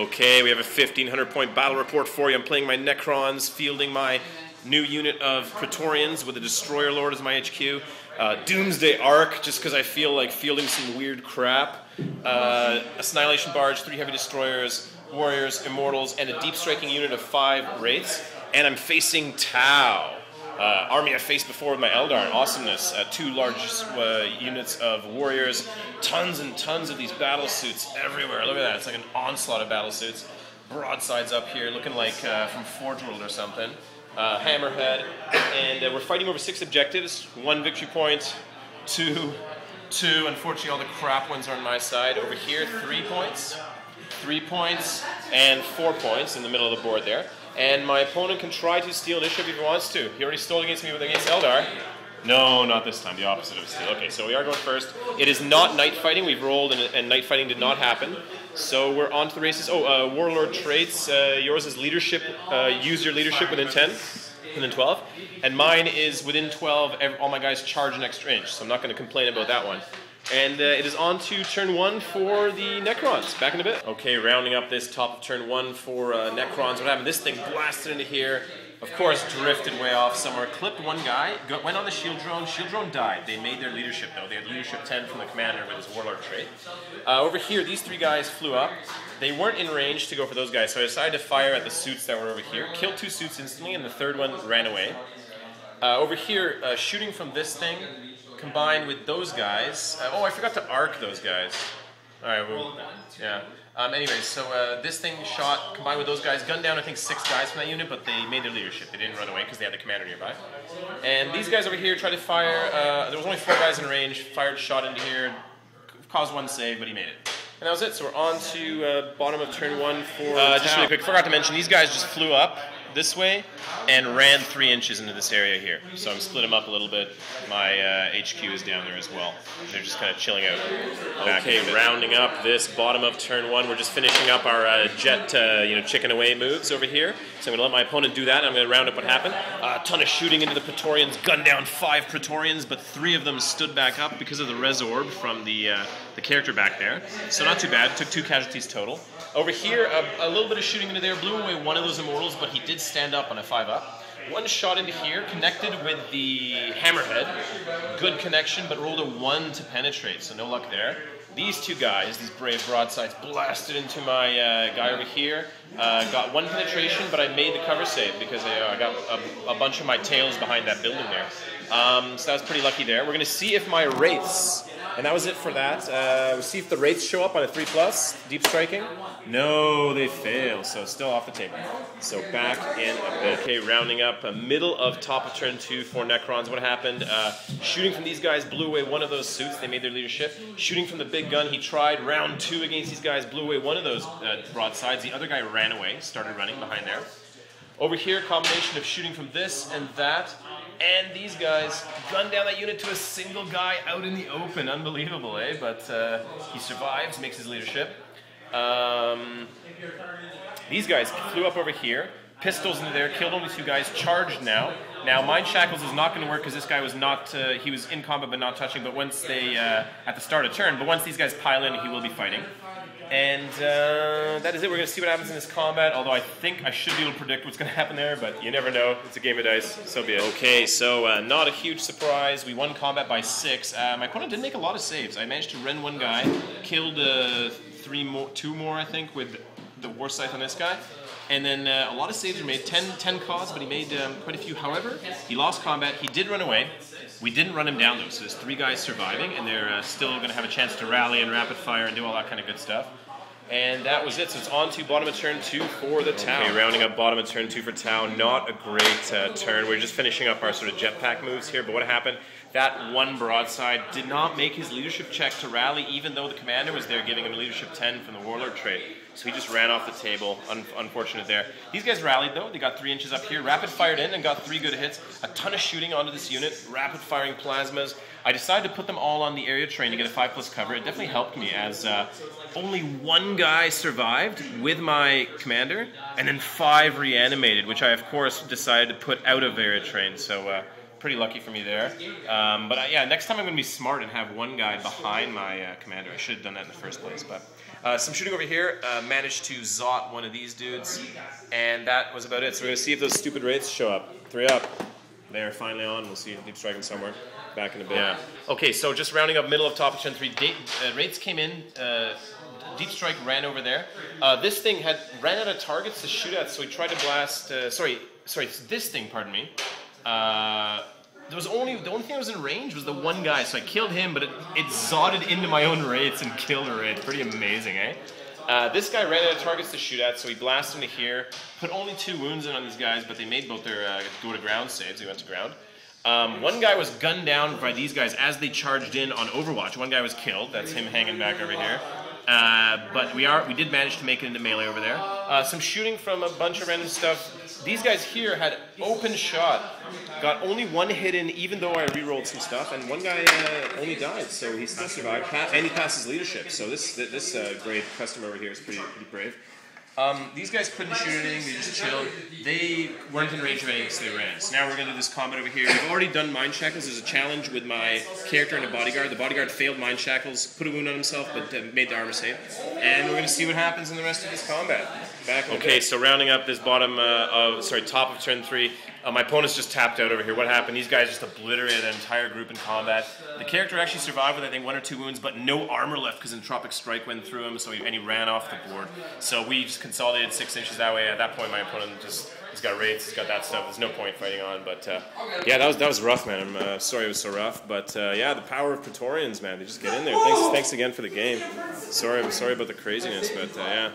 Okay, we have a 1,500 point battle report for you. I'm playing my Necrons, fielding my new unit of Praetorians with a Destroyer Lord as my HQ. Doomsday Ark, just because I feel like fielding some weird crap. Annihilation Barge, 3 heavy destroyers, warriors, immortals, and a deep striking unit of 5 wraiths. And I'm facing Tau. Army I've faced before with my Eldar. Awesomeness. 2 large units of warriors. Tons and tons of these battle suits everywhere. Look at that. It's like an onslaught of battle suits. Broadsides up here, looking like from Forge World or something. Hammerhead. And we're fighting over 6 objectives. 1 victory point. 2. Unfortunately, all the crap ones are on my side. Over here, 3 points. 3 points. And 4 points in the middle of the board there. And my opponent can try to steal initiative if he wants to. He already stole against me against Eldar. No, not this time. The opposite of steal. Okay, so we are going first. It is not night fighting. We've rolled, and night fighting did not happen. So we're on to the races. Oh, Warlord traits. Yours is leadership. Use your leadership within 10, within 12. And mine is within 12. All my guys charge an extra inch. So I'm not going to complain about that one. And it is on to turn 1 for the Necrons. Back in a bit. Okay, rounding up this top of turn 1 for Necrons. What happened? This thing blasted into here. Of course, drifted way off somewhere. Clipped one guy. Went on the shield drone. Shield drone died. They made their leadership, though. They had leadership 10 from the commander with his warlord trait. Over here, these 3 guys flew up. They weren't in range to go for those guys, so I decided to fire at the suits that were over here. Killed 2 suits instantly, and the 3rd one ran away. Over here, shooting from this thing, combined with those guys. Oh, I forgot to arc those guys. Alright, well, yeah. Anyways, so this thing shot, combined with those guys, gunned down I think 6 guys from that unit, but they made their leadership. They didn't run away because they had the commander nearby. And these guys over here tried to fire, there was only 4 guys in range, fired a shot into here, caused 1 save, but he made it. And that was it, so we're on to bottom of turn 1 for just really quick, forgot to mention, these guys just flew up this way and ran 3 inches into this area here. So I'm split them up a little bit. My HQ is down there as well. They're just kind of chilling out. Okay, rounding up this bottom of turn 1. We're just finishing up our jet, chicken away moves over here. So I'm going to let my opponent do that. I'm going to round up what happened. A ton of shooting into the Praetorians. Gunned down 5 Praetorians, but 3 of them stood back up because of the res orb from the character back there. So not too bad. Took 2 casualties total. Over here, a little bit of shooting into there. Blew away one of those Immortals, but he did stand up on a 5-up. 1 shot into here, connected with the Hammerhead. Good connection, but rolled a 1 to penetrate, so no luck there. These 2 guys, these brave broadsides, blasted into my guy over here. Got 1 penetration, but I made the cover save because I got a bunch of my tails behind that building there. So that was pretty lucky there. We're going to see if my Wraiths, and that was it for that. We'll see if the Wraiths show up on a 3+, deep striking. No, they fail, so still off the table. So back in a bit. Okay, rounding up, middle of top of turn 2 for Necrons. What happened? Shooting from these guys blew away one of those suits. They made their leadership. Shooting from the big gun, he tried round 2 against these guys, blew away one of those broadsides. The other guy ran away, started running behind there. Over here, combination of shooting from this and that. And these guys gunned down that unit to a single guy out in the open. Unbelievable, eh? But he survives, makes his leadership. These guys flew up over here, pistols into there, killed only 2 guys, charged now. Now, Mind Shackles is not going to work because this guy was not, he was in combat but not touching, but once they, at the start of turn, but once these guys pile in, he will be fighting. And that is it. We're going to see what happens in this combat, although I think I should be able to predict what's going to happen there, but you never know. It's a game of dice, so be it. Okay, so not a huge surprise. We won combat by 6. My opponent didn't make a lot of saves. I managed to rend 1 guy, killed 2 more, I think, with the War Scythe on this guy. And then a lot of saves were made, 10 calls, but he made quite a few. However, he lost combat. He did run away. We didn't run him down, though, so there's 3 guys surviving, and they're still going to have a chance to rally and rapid fire and do all that kind of good stuff. And that was it, so it's on to bottom of turn 2 for the Tau. Okay, rounding up bottom of turn 2 for Tau. Not a great turn. We're just finishing up our sort of jetpack moves here, but what happened? That 1 broadside did not make his leadership check to rally, even though the commander was there giving him a leadership 10 from the warlord trait. So he just ran off the table. Unfortunate there. These guys rallied, though. They got 3 inches up here. Rapid fired in and got 3 good hits. A ton of shooting onto this unit. Rapid firing plasmas. I decided to put them all on the area train to get a 5+ cover. It definitely helped me as only 1 guy survived with my commander, and then 5 reanimated, which I, of course, decided to put out of area train. So pretty lucky for me there. But yeah, next time I'm going to be smart and have one guy behind my commander. I should have done that in the first place. But some shooting over here. Managed to zot one of these dudes, and that was about it. So we're going to see if those stupid Wraiths show up. 3 up. They're finally on. We'll see Deep Striking somewhere. Back in a bit. Yeah. Okay, so just rounding up middle of top of turn 3. Wraiths came in. Deep Strike ran over there. This thing ran out of targets to shoot at, so he tried to blast. Sorry, this thing. Pardon me. The only thing that was in range was the one guy, so I killed him, but it zotted into my own Wraiths and killed a Wraith. Pretty amazing, eh? This guy ran out of targets to shoot at, so he blasted into here. Put only 2 wounds in on these guys, but they made both their go to ground saves. They went to ground. One guy was gunned down by these guys as they charged in on Overwatch. One guy was killed. That's him hanging back over here. But we did manage to make it into melee over there. Some shooting from a bunch of random stuff. These guys here had open shot. Got only 1 hit in, even though I rerolled some stuff, and one guy only died, so he still survived, and he passed his leadership. So this great customer over here is pretty brave. These guys couldn't shoot anything, they just chilled. They weren't in range of anything, so they ran. So now we're going to do this combat over here. We've already done Mind Shackles. There's a challenge with my character and a bodyguard. The bodyguard failed Mind Shackles, put a wound on himself, but made the armor save. And we're going to see what happens in the rest of this combat. Okay, so rounding up this top of turn 3. My opponent's just tapped out over here. What happened? These guys just obliterated an entire group in combat. The character actually survived with, I think, 1 or 2 wounds, but no armor left because Entropic Strike went through him, and he ran off the board. So we just consolidated 6 inches that way. At that point, my opponent he's got Wraiths, he's got that stuff. There's no point fighting on. But yeah, that was rough, man. I'm sorry it was so rough. But yeah, the power of Praetorians, man. They just get in there. Thanks again for the game. Sorry about the craziness, but yeah.